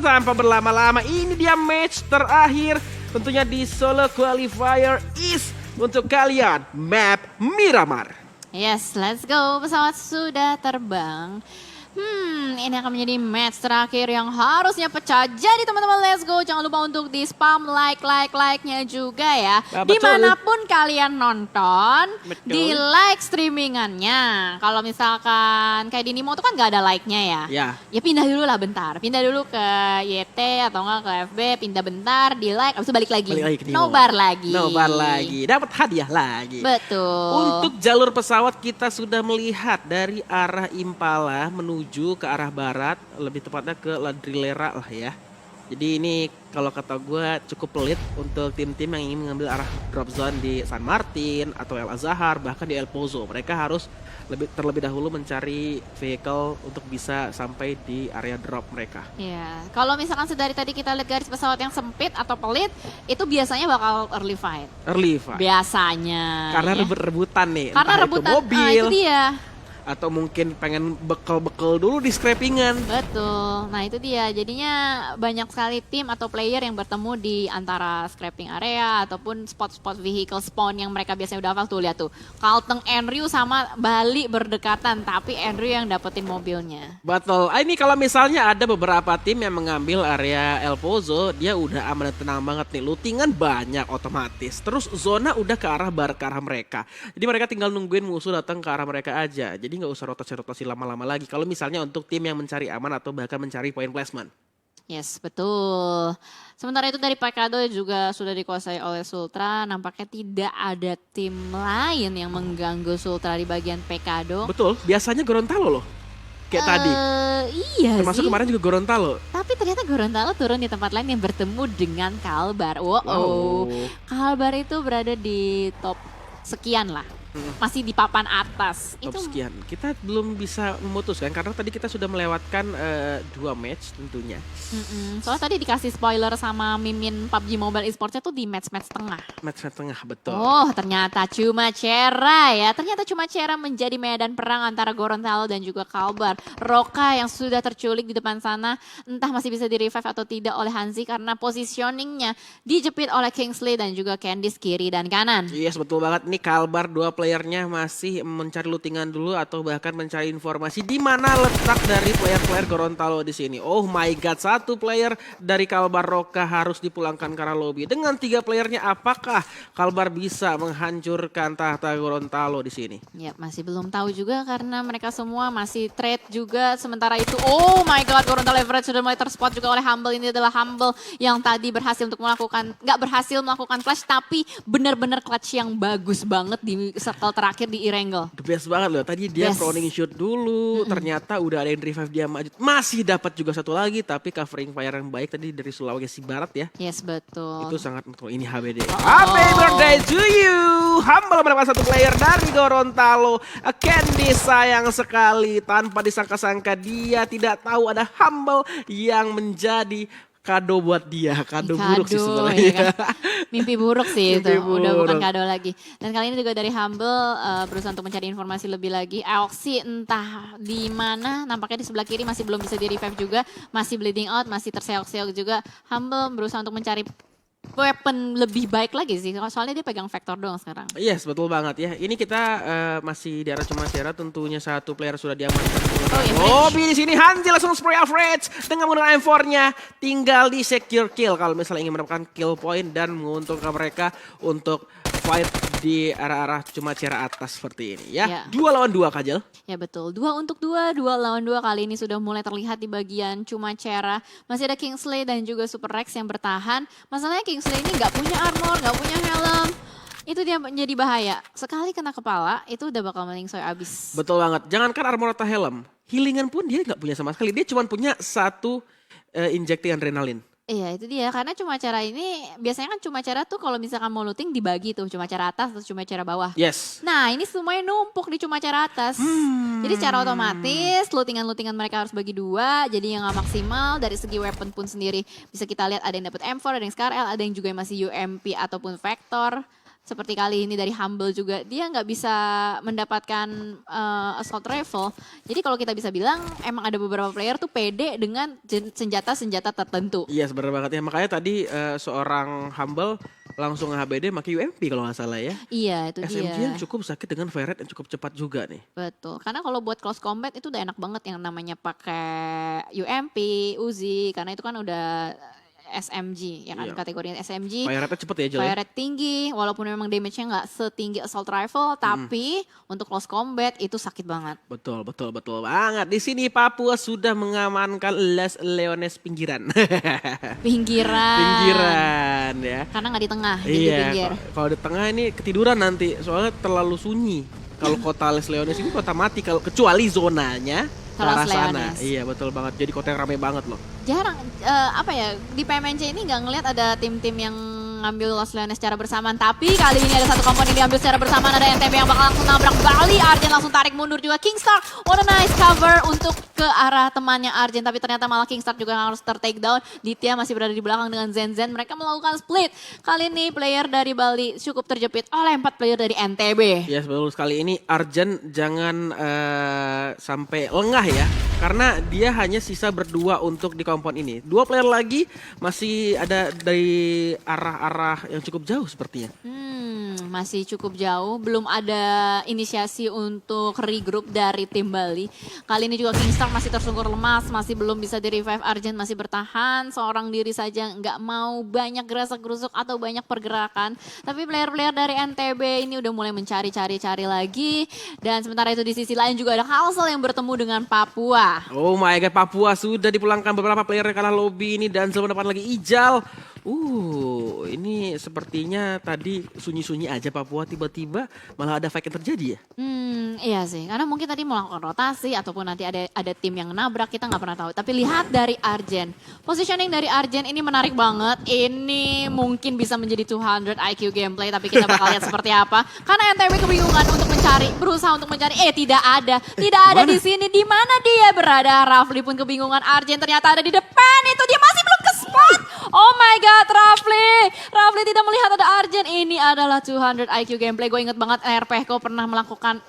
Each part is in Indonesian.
tanpa berlama-lama, ini dia match terakhir tentunya di solo qualifier East untuk kalian, map Miramar. Yes, let's go. Pesawat sudah terbang. Ini akan menjadi match terakhir yang harusnya pecah. Jadi teman-teman, let's go. Jangan lupa untuk di spam like-nya juga ya. Betul. Dimanapun kalian nonton, Betul. di like streamingannya. Kalau misalkan kayak di Nimo tuh kan gak ada like-nya ya. Ya. Ya pindah dulu lah bentar. Pindah dulu ke YT atau enggak ke FB. Pindah bentar, di like, abis itu balik lagi. Balik lagi ke Nimo. Nobar lagi. Nobar lagi, dapat hadiah lagi. Betul. Untuk jalur pesawat kita sudah melihat dari arah Impala menuju ke arah barat, lebih tepatnya ke Ladrilera lah ya. Jadi ini kalau kata gue cukup pelit untuk tim-tim yang ingin mengambil arah drop zone di San Martin atau El Azahar, bahkan di El Pozo. Mereka harus terlebih dahulu mencari vehicle untuk bisa sampai di area drop mereka. Ya, kalau misalkan sedari tadi kita lihat garis pesawat yang sempit atau pelit, itu biasanya bakal early fight. Early fight. Biasanya. Karena ya. rebut-rebutan nih. Karena entah rebutan, itu mobil, itu dia. atau mungkin pengen bekel-bekel dulu di scrappingan. Betul. Nah itu dia. Jadinya banyak sekali tim atau player yang bertemu di antara scrapping area ataupun spot-spot vehicle spawn yang mereka biasanya udah hafal tuh. Lihat tuh. Kalteng Andrew sama Bali berdekatan, tapi Andrew yang dapetin mobilnya. Betul. Ini kalau misalnya ada beberapa tim yang mengambil area El Pozo, dia udah aman dan tenang banget nih. Lootingan banyak otomatis. Terus zona udah ke arah mereka. Jadi mereka tinggal nungguin musuh datang ke arah mereka aja. Jadi nggak usah rotasi-rotasi lama-lama lagi. Kalau misalnya untuk tim yang mencari aman atau bahkan mencari point placement. Yes, betul. Sementara itu dari Pekado juga sudah dikuasai oleh Sultra. Nampaknya tidak ada tim lain yang mengganggu Sultra di bagian Pekado. Betul. Biasanya Gorontalo loh. Kayak tadi. Iya Termasuk sih. kemarin juga Gorontalo. Tapi ternyata Gorontalo turun di tempat lain yang bertemu dengan Kalbar. Wow. Kalbar itu berada di top sekian lah. Masih di papan atas. Top Itu sekian. Kita belum bisa memutuskan karena tadi kita sudah melewatkan 2 match tentunya. soalnya tadi dikasih spoiler sama Mimin PUBG Mobile Esports-nya tuh di match-match tengah. Match tengah betul. Oh, ternyata cuma Cera ya. Ternyata cuma Cera menjadi medan perang antara Gorontalo dan juga Kalbar. Roka yang sudah terculik di depan sana, entah masih bisa di-revive atau tidak oleh Hanzi karena positioningnya dijepit oleh Kingsley dan juga Candice kiri dan kanan. Yes, betul banget. Nih Kalbar dua playernya masih mencari lootingan dulu atau bahkan mencari informasi di mana letak dari player-player Gorontalo di sini. Oh my god, satu player dari Kalbar Roka harus dipulangkan karena lobby. Dengan 3 playernya apakah Kalbar bisa menghancurkan tahta Gorontalo di sini? Ya, masih belum tahu juga karena mereka semua masih trade juga. Sementara itu, oh my god, Gorontalo Everett sudah mulai terspot juga oleh Humble. Ini adalah Humble yang tadi berhasil untuk melakukan, nggak berhasil melakukan clutch, tapi benar-benar clutch yang bagus banget di circle terakhir di Irengel. The best banget loh. Tadi dia proning shoot dulu, ternyata udah ada yang revive dia maju. Masih dapat juga satu lagi, tapi covering fire yang baik tadi dari Sulawesi Barat ya. Yes, betul. Itu sangat betul. Ini HBD. Happy birthday to you. Humble mendapatkan satu player dari Gorontalo. Candy sayang sekali tanpa disangka-sangka dia tidak tahu ada Humble yang menjadi kado buat dia. Kado buruk sih sebenarnya. Ya kan? Mimpi buruk sih itu. Mimpi Udah bukan buruk. kado lagi. Dan kali ini juga dari Humble berusaha untuk mencari informasi lebih lagi. Elxie entah di mana. Nampaknya di sebelah kiri masih belum bisa di revive juga. Masih bleeding out, masih terseok-seok juga. Humble berusaha untuk mencari weapon lebih baik lagi sih. Soalnya dia pegang Vector doang sekarang. Yes, betul banget ya. Ini kita masih di arah Cemacera, tentunya satu player sudah diamankan. Oh, iya, Lobby di sini Hanzi langsung spray off Rage dengan menggunakan M4-nya. Tinggal di secure kill kalau misalnya ingin mendapatkan kill point dan menguntungkan mereka untuk fight di arah-arah Cemacera atas seperti ini ya. Ya. 2 lawan 2 Kajel. Ya betul, 2 untuk 2, 2 lawan 2 kali ini sudah mulai terlihat di bagian Cemacera. Masih ada Kingsley dan juga Super Rex yang bertahan. Masalahnya Kingsley ini nggak punya armor, nggak punya helm. Itu dia menjadi bahaya. Sekali kena kepala, itu udah bakal melingsoy abis. Betul banget. Jangankan armor atau helm, healingan pun dia nggak punya sama sekali. Dia cuma punya satu injecting adrenalin. Iya itu dia, karena Cemacera ini biasanya kan Cemacera tuh kalau misalkan mau looting dibagi tuh, Cemacera atas atau Cemacera bawah. Yes. Nah ini semuanya numpuk di Cemacera atas. Jadi secara otomatis lootingan mereka harus bagi 2, jadi yang gak maksimal. Dari segi weapon pun sendiri bisa kita lihat ada yang dapat M4, ada yang Scar L, ada yang juga yang masih UMP ataupun Vector. seperti kali ini dari Humble juga, dia nggak bisa mendapatkan assault rifle. Jadi kalau kita bisa bilang emang ada beberapa player tuh pede dengan senjata-senjata tertentu. Iya sebenarnya banget ya, makanya tadi seorang Humble langsung HBD pakai UMP kalau nggak salah ya. Iya itu SMG dia. yang cukup sakit dengan fire rate yang cukup cepat juga nih. Betul, karena kalau buat close combat itu udah enak banget yang namanya pakai UMP, Uzi, karena itu kan udah SMG, ya kan Iya. kategorinya SMG. Fire rate cepet ya Jel ya? Fire rate tinggi, walaupun memang damage-nya nggak setinggi assault rifle, tapi untuk close combat itu sakit banget. Betul banget. Di sini Papua sudah mengamankan Las Leones pinggiran. Pinggiran. Pinggiran ya. Karena nggak di tengah, jadi di Iya, pinggir. kalau di tengah ini ketiduran nanti soalnya terlalu sunyi. Kalau kota Les Leones ini kota mati kalau kecuali zonanya ke Kalau arah Les sana. Leones. Iya betul banget. Jadi kota yang ramai banget loh. Jarang, apa ya, di PMNC ini nggak ngelihat ada tim-tim yang ngambil Los Leones secara bersamaan. Tapi kali ini ada satu komponen diambil secara bersamaan, ada NTB yang bakal langsung nabrak Bali. Arjen langsung tarik mundur juga. Kingstar, what a nice cover untuk ke arah temannya Arjen. Tapi ternyata malah Kingstar juga harus ter-take down. Ditya masih berada di belakang dengan Zen. Mereka melakukan split. Kali ini player dari Bali cukup terjepit oleh 4 player dari NTB. Ya betul sekali, ini Arjen jangan sampai lengah ya. Karena dia hanya sisa berdua untuk di kompon ini. 2 player lagi masih ada dari arah-arah yang cukup jauh sepertinya. Masih cukup jauh, belum ada inisiasi untuk regroup dari tim Bali. Kali ini juga Kingstar masih tersungkur lemas, masih belum bisa di-revive. Arjen masih bertahan, seorang diri saja nggak mau banyak gerasak-gerusuk atau banyak pergerakan. Tapi player-player dari NTB ini udah mulai mencari-cari lagi. Dan sementara itu di sisi lain juga ada Halsel yang bertemu dengan Papua. Oh my god, Papua sudah dipulangkan beberapa player yang kalah lobby ini dan sebelum dapat lagi Ijal. Ini sepertinya tadi sunyi-sunyi aja Papua, tiba-tiba malah ada fight yang terjadi ya. Iya sih, karena mungkin tadi melakukan rotasi ataupun nanti ada tim yang nabrak, kita nggak pernah tahu. Tapi lihat dari Arjen, positioning dari Arjen ini menarik banget. Ini mungkin bisa menjadi 200 IQ gameplay, tapi kita bakal lihat seperti apa. Karena NTB kebingungan untuk berusaha untuk mencari. Tidak ada Mana? di sini. Di mana dia berada? Rafli pun kebingungan. Arjen ternyata ada di depan itu, dia masih belum ke spot. Oh my god, Rafli tidak melihat ada Arjen. Ini adalah 200 IQ gameplay. Gue inget banget RPK pernah melakukan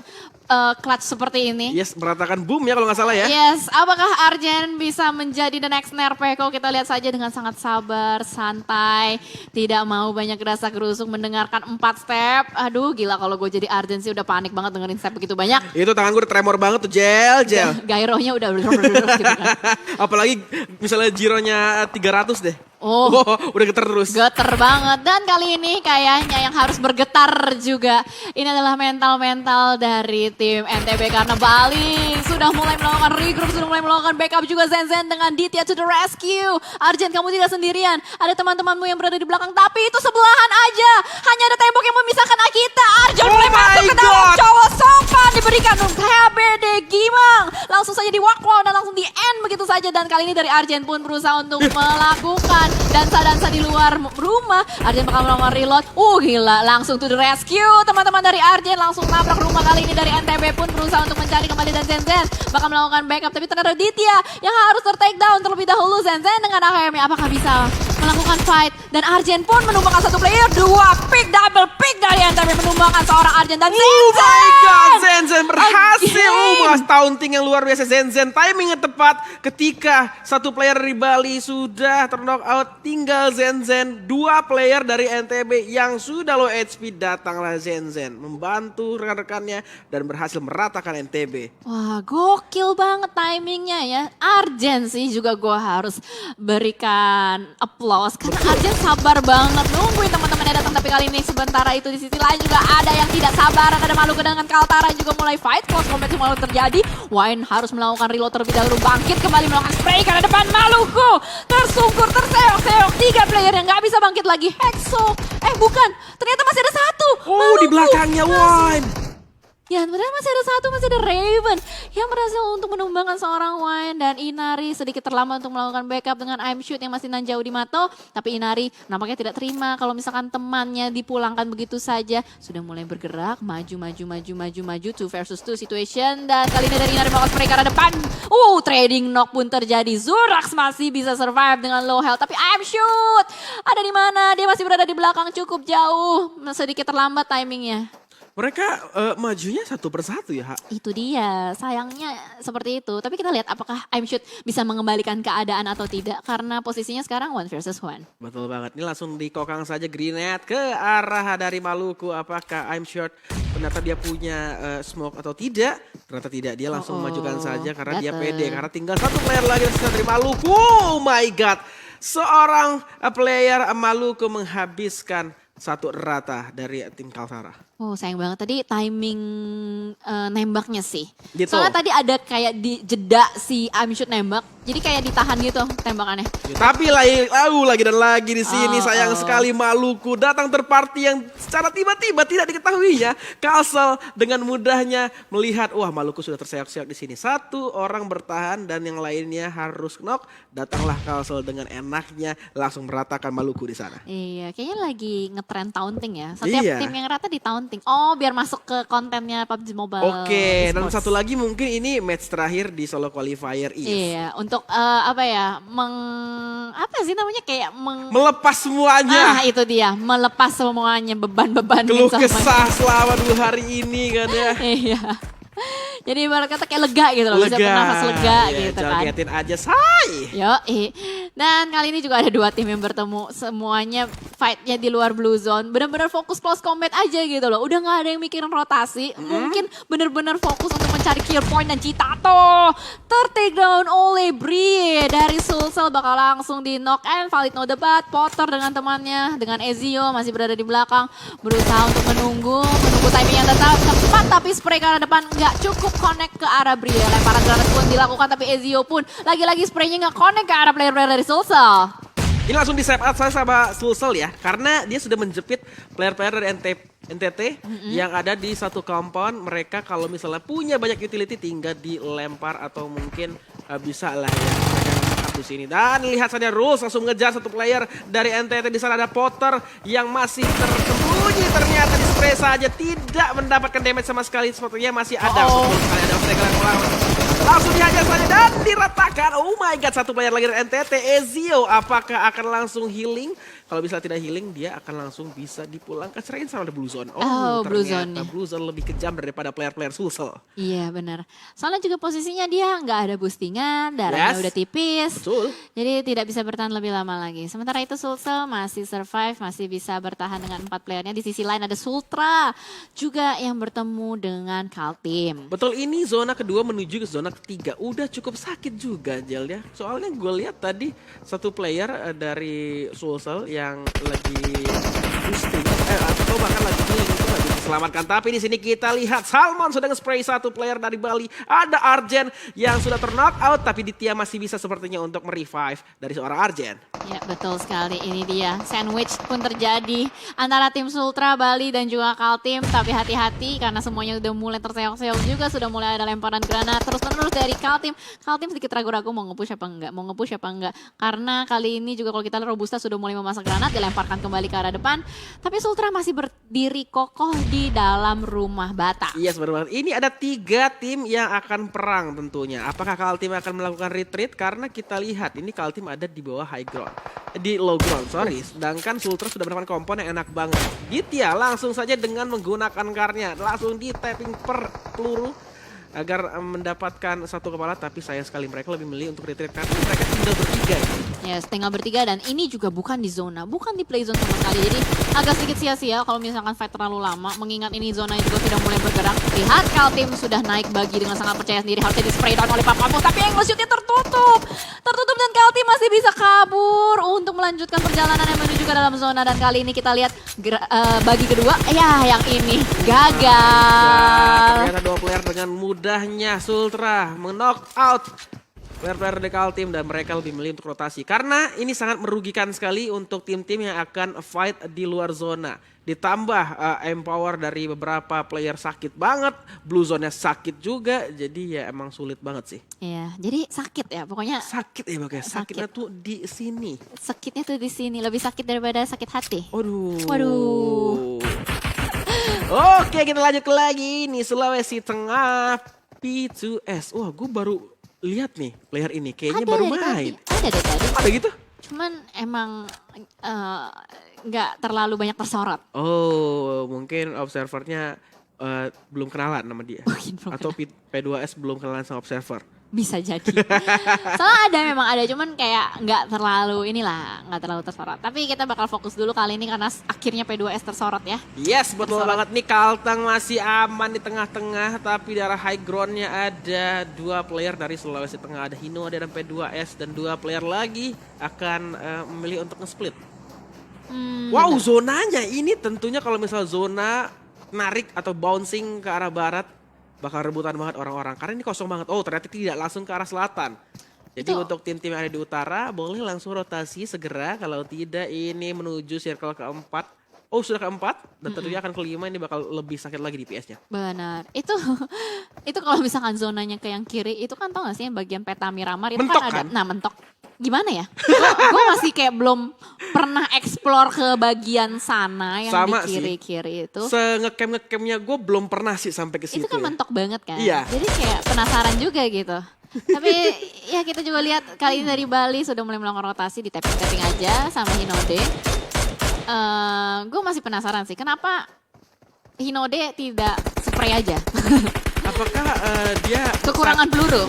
clutch seperti ini. Yes, meratakan boom ya kalau nggak salah ya. Yes, apakah Arjen bisa menjadi the next Nerpeko? Kita lihat saja dengan sangat sabar, santai, tidak mau banyak gerasa-gerusuk, mendengarkan 4 step. Aduh gila, kalau gue jadi Arjen sih udah panik banget dengerin step begitu banyak. Itu tangan gue udah tremor banget tuh, Jel. Gairohnya udah gitu kan. Apalagi misalnya gironya 300 deh. Oh, Udah getar terus. geter banget. Dan kali ini kayaknya yang harus bergetar juga, ini adalah mental-mental dari tim NTB. Karena Bali sudah mulai melakukan regroup, sudah mulai melakukan backup juga. Zen dengan Ditya to the rescue. Arjen, kamu tidak sendirian. Ada teman-temanmu yang berada di belakang, tapi itu sebelahan aja. Hanya ada tembok yang memisahkan kita. Arjen mulai masuk ke dalam, cowok sopan diberikan HBD Gimang. Langsung saja di walk dan langsung di end begitu saja. Dan kali ini dari Arjen pun berusaha untuk melakukan dansa-dansa di luar rumah. Arjen bakal melakukan reload. Gila, langsung to the rescue. Teman-teman dari Arjen langsung nabrak rumah. Kali ini dari NTB pun berusaha untuk mencari kembali, dan Zen bakal melakukan backup. Tapi ternyata Ditya yang harus ter-take down terlebih dahulu. Zen dengan AKM-nya apakah bisa melakukan fight? Dan Arjen pun menumbangkan 1 player, 2 pick, double pick dari NTB menumbangkan seorang Arjen. Dan Oh my god, Zen berhasil. Again. Taunting yang luar biasa Zen. Timingnya tepat ketika 1 player dari Bali sudah terknock out. Tinggal Zen. 2 player dari NTB yang sudah low HP, datanglah Zen membantu rekan-rekannya dan berhasil meratakan NTB. Wah, gokil banget timingnya ya. Arjen sih juga gue harus berikan applause. Karena Arjen sabar banget nungguin teman-temannya datang. Tapi kali ini sementara itu di sisi lain juga ada yang tidak sabar. Ada Maluku dengan Kaltara juga mulai fight. Close combat semua terjadi. Wine harus melakukan reload terlebih dahulu. Bangkit kembali melakukan spray karena depan Maluku. Tersungkur, terseok-seok. 3 player yang gak bisa bangkit lagi. Hexo. Bukan. Ternyata masih ada 1. Di belakangnya Wine. Ya, padahal masih ada satu, masih ada Raven yang berhasil untuk menumbangkan seorang Wine dan Inari sedikit terlambat untuk melakukan backup dengan aim shoot yang masih nan jauh di Mato. Tapi Inari nampaknya tidak terima kalau misalkan temannya dipulangkan begitu saja. Sudah mulai bergerak, maju, 2 versus 2 situation. Dan kali ini dari Inari melakukan spray ke arah depan. Trading knock pun terjadi. Zurax masih bisa survive dengan low health. Tapi aim shoot ada di mana? Dia masih berada di belakang cukup jauh. Sedikit terlambat timingnya. Mereka majunya satu persatu ya, Ha? Itu dia, sayangnya seperti itu. Tapi kita lihat apakah aim shoot bisa mengembalikan keadaan atau tidak. Karena posisinya sekarang 1 versus 1. Betul banget, ini langsung dikokang saja grenade ke arah dari Maluku. Apakah aim shot ternyata dia punya smoke atau tidak? Ternyata tidak, dia langsung memajukan saja karena dia pede. Karena tinggal satu player lagi dari Maluku. Oh my god, seorang player Maluku menghabiskan satu rata dari tim Kalsara. Oh sayang banget tadi timing nembaknya sih. Gitu. Soalnya tadi ada kayak di jeda si aim shoot nembak. Jadi kayak ditahan gitu tembakannya. Tapi lagi dan lagi di sini sayang sekali Maluku datang terparty yang secara tiba-tiba tidak diketahuinya. Kalsel dengan mudahnya melihat wah Maluku sudah terseok-seok di sini. Satu orang bertahan dan yang lainnya harus knock. Datanglah Kalsel dengan enaknya langsung meratakan Maluku di sana. Iya, kayaknya lagi ngetrend taunting ya. Setiap Iya. tim yang rata di taunting. Oh, biar masuk ke kontennya PUBG Mobile. Oke, dan Esports. satu lagi mungkin ini match terakhir di solo qualifier East. Iya, untuk apa ya? Apa sih namanya kayak Melepas semuanya. itu dia, melepas semuanya beban-beban Keluh sama- kesah selama 2 hari ini kan ya. Iya. Jadi ibarat kata kayak lega gitu loh, bisa bernafas lega ya, gitu jangan kan. liatin aja say. Dan kali ini juga ada 2 tim yang bertemu, semuanya fightnya di luar blue zone. Benar-benar fokus close combat aja gitu loh. Udah nggak ada yang mikirin rotasi, mungkin benar-benar fokus untuk mencari kill point dan Citato ter-take down oleh Brie dari Sulsel bakal langsung di knock and valid no debat. Potter dengan temannya, dengan Ezio masih berada di belakang, berusaha untuk menunggu timing yang tepat, tapi spray ke arah depan nggak cukup connect ke arah Brie. Lemparan granat pun dilakukan tapi Ezio pun lagi-lagi spraynya nggak connect ke arah player-player dari Sulsel. Ini langsung di save out saya sama Sulsel ya. Karena dia sudah menjepit player-player dari NTT yang ada di satu compound. Mereka kalau misalnya punya banyak utility tinggal dilempar atau mungkin bisa lah ya. Di sini dan lihat saja Rules langsung ngejar satu player dari NTT. Di sana ada Potter yang masih tersembunyi, ternyata di spray saja tidak mendapatkan damage sama sekali. Sepertinya masih ada ada mereka yang melawan. Langsung dihajar saja dan diratakan. Oh my god, satu player lagi dari NTT, Ezio. Apakah akan langsung healing? Kalau bisa tidak healing, dia akan langsung bisa dipulangkan. Serahin sama Blue Zone. Blue ternyata Zone-nya. Blue Zone lebih kejam daripada player-player Sulsel. Iya benar. Soalnya juga posisinya dia nggak ada boostingan, darahnya Yes. udah tipis. Betul. Jadi tidak bisa bertahan lebih lama lagi. Sementara itu Sulsel masih survive, masih bisa bertahan dengan 4 playernya. Di sisi lain ada Sultra juga yang bertemu dengan Kaltim. Betul, ini zona kedua menuju ke zona ketiga. Udah cukup sakit juga Jel ya. Soalnya gue lihat tadi satu player dari Sulsel yang lagi boosting atau bahkan lagi healing itu nggak bisa diselamatkan. Tapi di sini kita lihat Salmon sudah nge-spray satu player dari Bali. Ada Arjen yang sudah ter-knock out tapi Ditya masih bisa sepertinya untuk merevive dari seorang Arjen. Ya betul sekali, ini dia sandwich pun terjadi antara tim Sultra, Bali dan juga Kaltim. Tapi hati-hati karena semuanya udah mulai terseok-seok juga, sudah mulai ada lemparan granat terus-menerus dari Kaltim. Kaltim sedikit ragu-ragu mau nge-push apa enggak, karena kali ini juga kalau kita lihat Robusta sudah mulai memasak granat, dilemparkan kembali ke arah depan. Tapi Sultra masih berdiri kokoh di dalam rumah bata. Iya, benar banget. Ini ada 3 tim yang akan perang tentunya. Apakah Kaltim akan melakukan retreat? Karena kita lihat ini Kaltim ada di bawah high ground. Di low ground, sorry. Sedangkan Sultra sudah mendapatkan kompon yang enak banget. Ditya langsung saja dengan menggunakan karnya. Langsung di tapping per peluru. Agar mendapatkan satu kepala. Tapi sayang sekali mereka lebih milih untuk retreat. Karena mereka tinggal bertiga. Yes, tinggal bertiga dan ini juga bukan di zona, bukan di play zone sama sekali. Jadi agak sedikit sia-sia kalau misalkan fight terlalu lama, mengingat ini zonanya juga sudah mulai bergerak. Lihat Kaltim sudah naik bagi dengan sangat percaya sendiri, harusnya di spray down oleh Papamus, tapi angle shootnya tertutup dan Kaltim masih bisa kabur untuk melanjutkan perjalanan yang menuju ke dalam zona. Dan kali ini kita lihat bagi kedua, ya yang ini gagal. Ternyata 2 player dengan mudahnya Sultra men-knock out player-player dari Kaltim dan mereka lebih milih untuk rotasi. Karena ini sangat merugikan sekali untuk tim-tim yang akan fight di luar zona. Ditambah empower dari beberapa player sakit banget, blue zone-nya sakit juga, jadi ya emang sulit banget sih. Iya, jadi sakit ya pokoknya. Sakit ya makanya, sakitnya Sakit. tuh di sini. Sakitnya tuh di sini, lebih sakit daripada sakit hati. Waduh. Waduh. Oke, kita lanjut lagi nih, Sulawesi Tengah P2S. Wah, gue baru lihat nih player ini, kayaknya baru dari main. tadi. Ada dari tadi. Ada gitu? Cuman emang nggak terlalu banyak tersorot. Oh, mungkin observernya belum kenalan sama dia. Mungkin belum Atau P2S belum kenalan sama observer. Bisa jadi. Soalnya memang ada, cuman kayak nggak terlalu nggak terlalu tersorot. Tapi kita bakal fokus dulu kali ini karena akhirnya P2S tersorot ya. Yes, betul Tersorot. banget nih, Kalteng masih aman di tengah-tengah, tapi di arah high groundnya ada 2 player dari Sulawesi Tengah, ada Hino, ada P2S, dan 2 player lagi akan memilih untuk nge-split. Wow, zonanya ini tentunya kalau misal zona narik atau bouncing ke arah barat bakal rebutan banget orang-orang karena ini kosong banget. Oh, ternyata tidak langsung ke arah selatan. Jadi Itu- untuk tim-tim yang ada di utara boleh langsung rotasi segera, kalau tidak ini menuju circle keempat. Oh, sudah keempat dan tentunya akan kelima, ini bakal lebih sakit lagi DPS-nya. Benar. Itu itu kalau misalkan zonanya ke yang kiri itu kan tau gak sih yang bagian peta Miramar itu Mentok kan ada. kan? Nah, mentok. Gimana ya? Gue masih kayak belum pernah explore ke bagian sana yang Sama di sih. kiri-kiri itu. Se-ngecamp-ngecamnya gue belum pernah sih sampai ke situ. Itu kan ya. mentok banget kan. Iya. Jadi kayak penasaran juga gitu. Tapi ya kita juga lihat kali ini dari Bali sudah mulai melakukan rotasi di tapping-tapping aja sama Hinode. Gue masih penasaran sih kenapa Hinode tidak spray aja. Apakah dia Kekurangan peluru.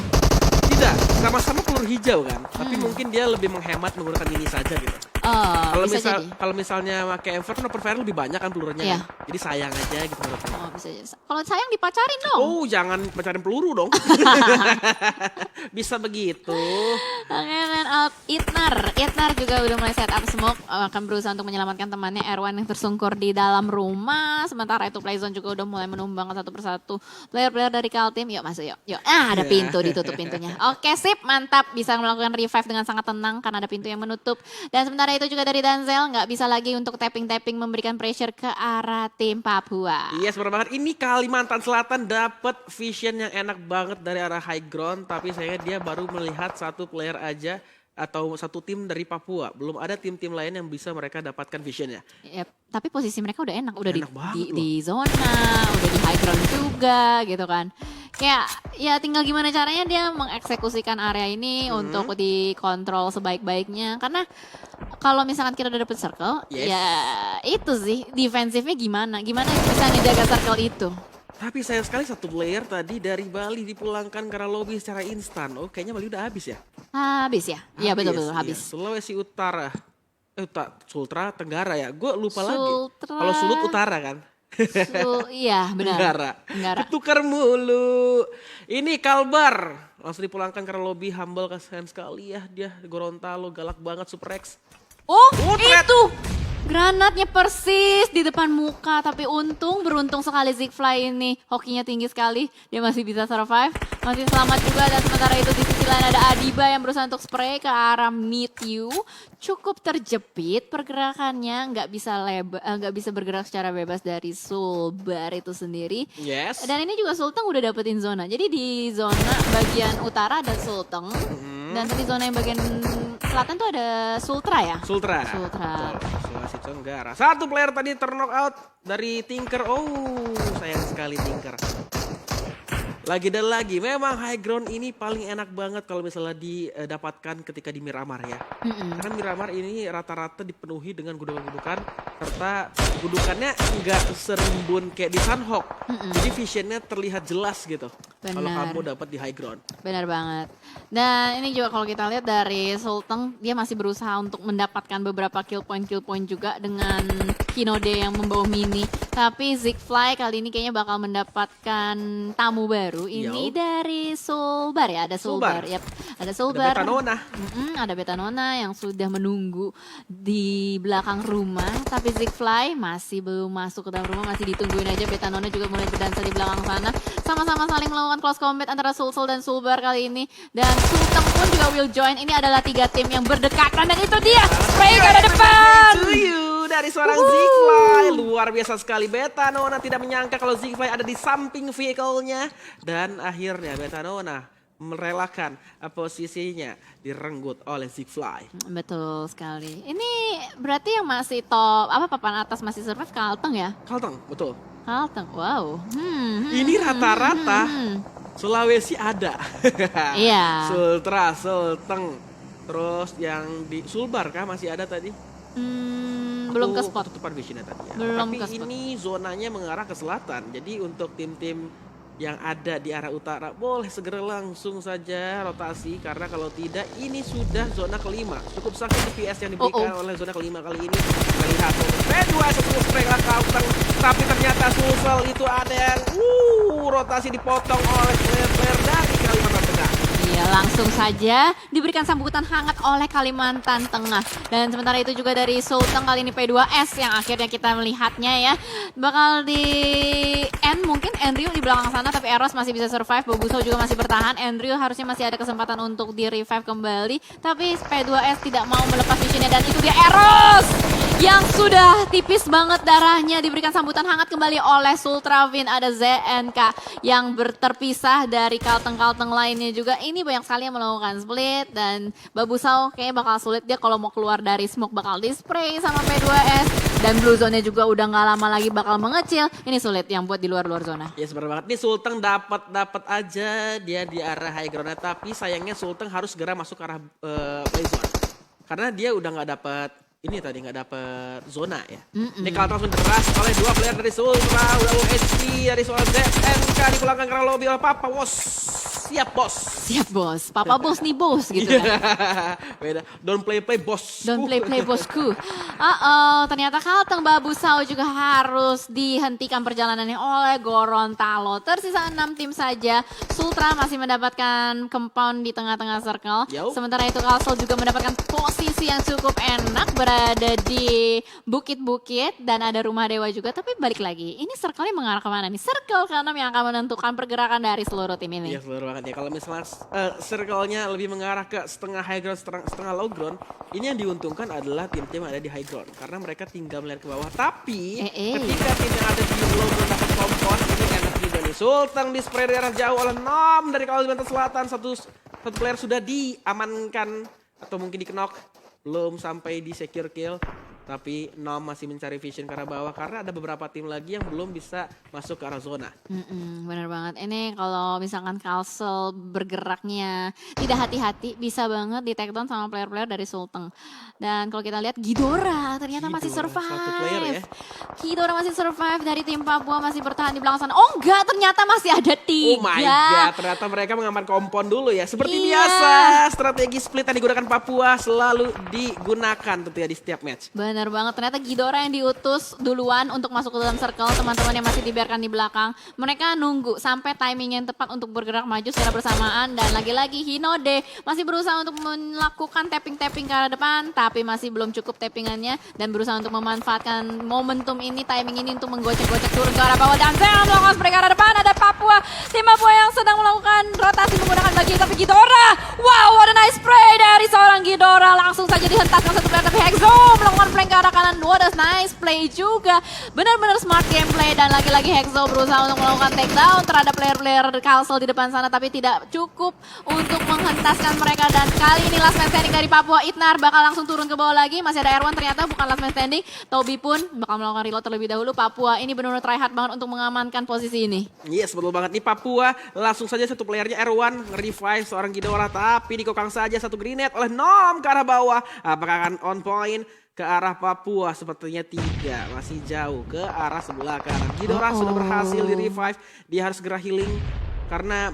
tidak sama-sama peluru hijau kan? Tapi mungkin dia lebih menghemat menggunakan ini saja gitu. Oh, Kalau bisa jadi. kalau misalnya pakai Ever kan Open Fire lebih banyak kan pelurunya Iya. kan. Jadi sayang aja gitu menurut saya. Oh, bisa jadi. Kalau sayang dipacarin dong. Oh, jangan pecahin peluru dong. Bisa begitu. Oke, man out Itnar. Itnar juga udah mulai set up smoke, akan berusaha untuk menyelamatkan temannya Erwan yang tersungkur di dalam rumah. Sementara itu Playzone juga udah mulai menumbang satu persatu player-player dari Kaltim. Yuk masuk yuk. Yuk. Ada Iya. pintu, ditutup pintunya. Oke, sip, mantap. Bisa melakukan revive dengan sangat tenang karena ada pintu yang menutup. Dan sementara itu juga dari Danzel nggak bisa lagi untuk tapping-tapping memberikan pressure ke arah tim Papua. Iya, benar banget. Ini Kalimantan Selatan dapat vision yang enak banget dari arah high ground, tapi sayangnya dia baru melihat satu player aja atau satu tim dari Papua. Belum ada tim-tim lain yang bisa mereka dapatkan visionnya. Yep. Tapi posisi mereka udah enak, udah Enak banget loh. di zona, udah di high ground juga gitu kan. Kayak ya tinggal gimana caranya dia mengeksekusikan area ini untuk dikontrol sebaik-baiknya. Karena kalau misalkan kita udah dapet circle, Yes. ya itu sih defensifnya gimana bisa ngejaga circle itu. Tapi sayang sekali satu player tadi dari Bali dipulangkan karena lobby secara instan. Oh, kayaknya Bali udah habis ya? Habis ya? Iya betul-betul Iya. habis. Sulawesi Utara. Sultra Tenggara ya. Gue lupa lagi. Sultra. Kalau Sulut Utara kan. Iya benar. Tenggara. Ketukar mulu. Ini Kalbar. Langsung dipulangkan karena lobby humble, kasihan sekali ya dia. Gorontalo galak banget Super X. Oh, Threat. itu granatnya persis di depan muka, tapi beruntung sekali Zigfly ini hokinya tinggi sekali, dia masih bisa survive, masih selamat juga. Dan sementara itu di sisi lain ada Adiba yang berusaha untuk spray ke arah Meet You, cukup terjepit pergerakannya, nggak bisa bergerak secara bebas dari Sulbar itu sendiri. Yes. Dan ini juga Sulteng udah dapetin zona. Jadi di zona bagian utara ada Sulteng. Dan di zona yang bagian selatan tuh ada Sultra ya? Sultra. Sultra. Betul, Sulawesi Tenggara. Satu player tadi terknock out dari Tinker. Oh, sayang sekali Tinker. Lagi dan lagi, memang high ground ini paling enak banget kalau misalnya didapatkan ketika di Miramar ya. Karena Miramar ini rata-rata dipenuhi dengan gudukan-gudukan, serta gudukannya nggak serimbun kayak di Sunhawk. Jadi visionnya terlihat jelas gitu. Kalau Benar. kamu dapat di high ground. Benar banget. Dan ini juga kalau kita lihat dari Sulteng, dia masih berusaha untuk mendapatkan beberapa kill point juga dengan Hinode yang membawa mini. Tapi Zigfly kali ini kayaknya bakal mendapatkan tamu baru. Ini Yo. dari Sulbar ya, ada Sulbar. Sulbar. Yap, ada Ada Sulbar. Betanona. Ada Betanona yang sudah menunggu di belakang rumah. Tapi Zigfly masih belum masuk ke dalam rumah, masih ditungguin aja. Betanona juga mulai berdansa di belakang sana. Sama-sama saling melawan melakukan close combat antara Sulsel dan Sulbar kali ini. Dan Sulteng pun juga will join. Ini adalah 3 tim yang berdekatan dan itu dia spray ke arah depan. To you dari seorang Zigfly. Luar biasa sekali. Betanona tidak menyangka kalau Zigfly ada di samping vehicle-nya. Dan akhirnya Betanona merelakan posisinya direnggut oleh Zigfly. Betul sekali. Ini berarti yang masih top, papan atas masih survive Kalteng ya? Kalteng, betul. Kalteng, wow. Ini rata-rata Sulawesi ada. Iya. Sultra, Sulteng. Terus yang di Sulbar kah masih ada tadi? Belum ke spot. Tutupan visionnya tadi ya. Belum Tapi ke spot. ini zonanya mengarah ke selatan. Jadi untuk tim-tim yang ada di arah utara boleh segera langsung saja rotasi. Karena kalau tidak ini sudah zona kelima. Cukup sakit DPS yang diberikan oleh zona kelima kali ini. Melihat P2 sesuai mereka Kalteng. Tapi ternyata Sulsel itu ada yang rotasi dipotong oleh player dari Kalimantan Tengah. Iya, langsung saja diberikan sambutan hangat oleh Kalimantan Tengah. Dan sementara itu juga dari Sulteng kali ini P2S yang akhirnya kita melihatnya ya. Bakal di end mungkin Andrew di belakang sana tapi Eros masih bisa survive. Bobuso juga masih bertahan. Andrew harusnya masih ada kesempatan untuk di revive kembali. Tapi P2S tidak mau melepas visionnya dan itu dia Eros yang sudah tipis banget darahnya diberikan sambutan hangat kembali oleh Sultravin. Ada ZNK yang terpisah dari Kalteng-Kalteng lainnya juga. Ini banyak sekali yang melakukan split dan Babusau kayaknya bakal sulit dia kalau mau keluar dari smoke bakal di spray sama P2S. Dan blue zone-nya juga udah gak lama lagi bakal mengecil. Ini sulit yang buat di luar-luar zona. Ya sebenarnya banget. Nih Sulteng dapat aja dia di arah high ground. Tapi sayangnya Sulteng harus segera masuk ke arah play zone. Karena dia udah nggak dapat ini tadi nggak dapet zona ya. Ini kalau langsung deras oleh 2 player dari Sultra. Udah low HP dari soal ZNK dipulangkan ke lobby oleh Papa Bos. Siap bos. Siap bos, Papa bos nih bos gitu kan. Beda, don't play bos. Don't play bosku. Ternyata Kalteng Babusau juga harus dihentikan perjalanannya oleh Gorontalo. Tersisa 6 tim saja. Sultra masih mendapatkan compound di tengah-tengah circle. Sementara itu Kalsel juga mendapatkan posisi yang cukup enak berada di bukit-bukit dan ada rumah dewa juga. Tapi balik lagi, ini circle-nya mengarah kemana nih? Circle ke-6 yang akan menentukan pergerakan dari seluruh tim ini. Iya seluruh banget ya. Kalau misalnya circle-nya lebih mengarah ke setengah high ground, setengah low ground, ini yang diuntungkan adalah tim-tim yang ada di high ground. Karena mereka tinggal melihat ke bawah. Tapi ketika tim yang ada di low ground dapat kompon, ini enak juga nih. Sulteng di spray dari arah jauh oleh Nom dari Kalimantan Selatan. Satu player sudah diamankan atau mungkin di-knock. Belum sampai di secure kill. Tapi Nom masih mencari vision ke arah bawah karena ada beberapa tim lagi yang belum bisa masuk ke arah zona. Bener banget. Ini kalau misalkan Kalsel bergeraknya tidak hati-hati bisa banget di take down sama player-player dari Sulteng. Dan kalau kita lihat Ghidorah ternyata masih survive. Satu player ya. Ghidorah masih survive dari tim Papua masih bertahan di belakang sana. Oh enggak, ternyata masih ada 3. Oh my god, ternyata mereka mengaman kompon dulu ya. Seperti biasa, strategi split yang digunakan Papua selalu digunakan tentunya di setiap match. Bener banget, ternyata Ghidorah yang diutus duluan untuk masuk ke dalam circle, teman-teman yang masih dibiarkan di belakang. Mereka nunggu sampai timing yang tepat untuk bergerak maju secara bersamaan. Dan lagi-lagi Hinode masih berusaha untuk melakukan tapping-tapping ke arah depan, tapi masih belum cukup tappingannya. Dan berusaha untuk memanfaatkan momentum ini, timing ini untuk menggocek-gocek turun ke arah bawah. Dan saya melakukan spray ke arah depan, ada Papua. Tim Papua yang sedang melakukan rotasi menggunakan bagi, tapi Ghidorah. Wow, what a nice spray dari seorang Ghidorah. Langsung saja dihentaskan satu player, tapi Hexo melakukan flank ke arah kanan. What a nice play juga. Benar-benar smart gameplay dan lagi-lagi Hexo berusaha untuk melakukan takedown terhadap player-player Kalsel di depan sana tapi tidak cukup untuk menghentaskan mereka. Dan kali ini last man standing dari Papua, Itnar bakal langsung turun ke bawah lagi. Masih ada Erwan ternyata bukan last man standing. Tobi pun bakal melakukan reload terlebih dahulu. Papua ini benar-benar try hard banget untuk mengamankan posisi ini. Yes, betul banget nih Papua. Langsung saja satu playernya Erwan nge-revive seorang Ghidorah tapi dikokang saja satu grenade oleh Nom ke arah bawah. Apakah akan on point? Ke arah Papua sepertinya tidak, masih jauh ke arah sebelah kanan. Ghidorah sudah berhasil di revive, dia harus segera healing karena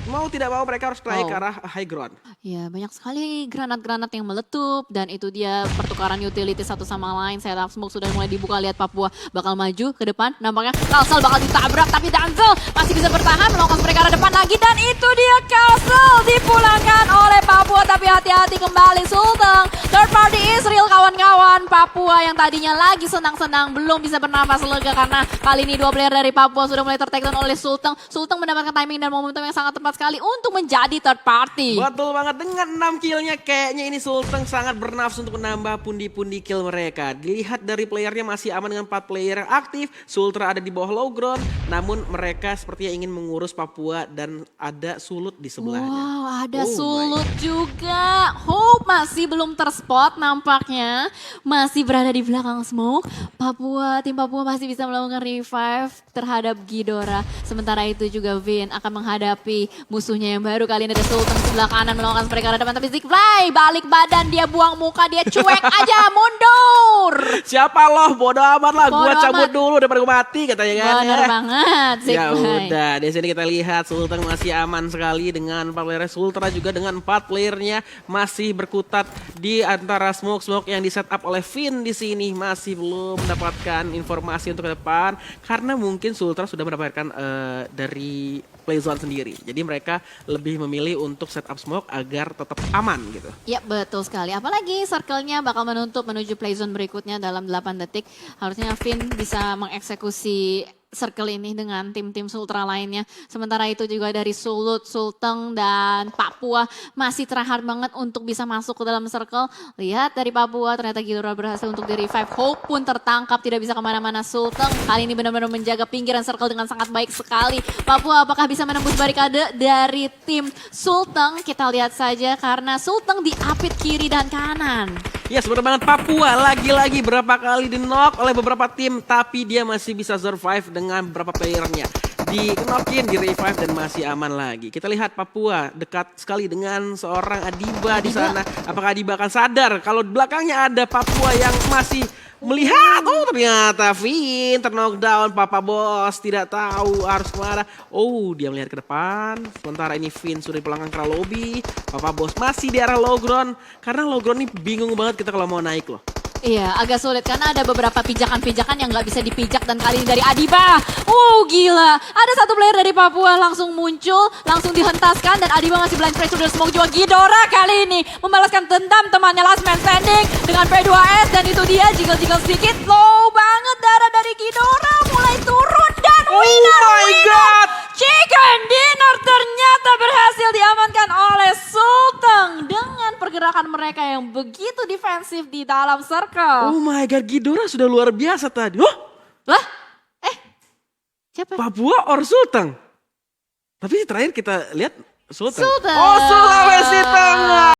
mau tidak mau mereka harus naik ke arah high ground. Ya banyak sekali granat-granat yang meletup dan itu dia pertukaran utility satu sama lain. Setup smoke sudah mulai dibuka, lihat Papua bakal maju ke depan. Nampaknya Kalsel bakal ditabrak tapi Danzel masih bisa bertahan melakukan spray ke arah depan lagi. Dan itu dia Kalsel dipulangkan oleh Papua tapi hati-hati kembali Sulteng. Third party Israel kawan-kawan. Papua yang tadinya lagi senang-senang belum bisa bernafas lega karena kali ini 2 player dari Papua sudah mulai tertake down oleh Sulteng. Sulteng mendapatkan timing dan momentum yang sangat tepat sekali untuk menjadi third party. Betul banget, dengan 6 killnya kayaknya ini Sulteng sangat bernafsu untuk menambah pundi-pundi kill mereka. Dilihat dari playernya masih aman dengan 4 player yang aktif, Sultra ada di bawah low ground, namun mereka sepertinya ingin mengurus Papua dan ada Sulut di sebelahnya. Wow, ada Oh Sulut juga. Hope masih belum terspot nampaknya. Masih berada di belakang smoke. Tim Papua masih bisa melakukan revive terhadap Ghidorah. Sementara itu juga Vin akan menghadapi musuhnya yang baru. Kali ini ada Sultan sebelah kanan melakukan mereka ke depan. Tapi Zigfly balik badan, dia buang muka, dia cuek aja, mundur. Siapa loh, bodo amat lah, gua Bodo cabut amat. dulu daripada gua mati katanya kan. Bener banget Ya Zigfly. udah, di sini kita lihat Sultan masih aman sekali dengan 4 player Sultra juga dengan 4 playernya masih berkutat di antara smoke yang di setup oleh Vin di sini, masih belum mendapatkan informasi untuk ke depan karena mungkin Sultra sudah mendapatkan dari playzone sendiri. Jadi mereka lebih memilih untuk setup smoke agar tetap aman gitu. Ya betul sekali, apalagi circle-nya bakal menutup menuju playzone berikutnya dalam 8 detik. Harusnya Vin bisa mengeksekusi circle ini dengan tim-tim Sultra lainnya. Sementara itu juga dari Sulut, Sulteng, dan Papua masih tryhard banget untuk bisa masuk ke dalam circle. Lihat dari Papua ternyata Ghidorah berhasil untuk di revive. Hope pun tertangkap, tidak bisa kemana-mana. Sulteng kali ini benar-benar menjaga pinggiran circle dengan sangat baik sekali. Papua apakah bisa menembus barikade dari tim Sulteng? Kita lihat saja karena Sulteng diapit kiri dan kanan. Ya sebenarnya banget, Papua lagi-lagi berapa kali di knock oleh beberapa tim tapi dia masih bisa survive dengan beberapa playernya. Di knockin, di revive dan masih aman lagi. Kita lihat Papua dekat sekali dengan seorang Adiba di sana. Apakah Adiba akan sadar kalau di belakangnya ada Papua yang masih melihat? Oh ternyata Vin terknockdown. Papa Bos tidak tahu harus kemana. Oh dia melihat ke depan. Sementara ini Vin sudah dipulangkan ke lobby. Papa Bos masih di arah low ground. Karena low ground ini bingung banget kita kalau mau naik loh. Iya, agak sulit karena ada beberapa pijakan-pijakan yang nggak bisa dipijak dan kali ini dari Adiba. Gila. Ada satu player dari Papua langsung muncul, langsung dihentaskan dan Adiba masih blind pressure dari smoke juga. Ghidorah kali ini membalaskan dendam temannya last man standing dengan P2S dan itu dia jiggle-jiggle sedikit. Low banget darah dari Ghidorah mulai turun dan my God! Chicken dinner ternyata berhasil diamankan oleh Sulteng dengan pergerakan mereka yang begitu defensif di dalam circle. Oh my God, Ghidorah sudah luar biasa tadi. Oh, Lah? Siapa? Papua or Sulteng? Tapi terakhir kita lihat Sulteng. Sulteng. Oh Sulawesi Tengah.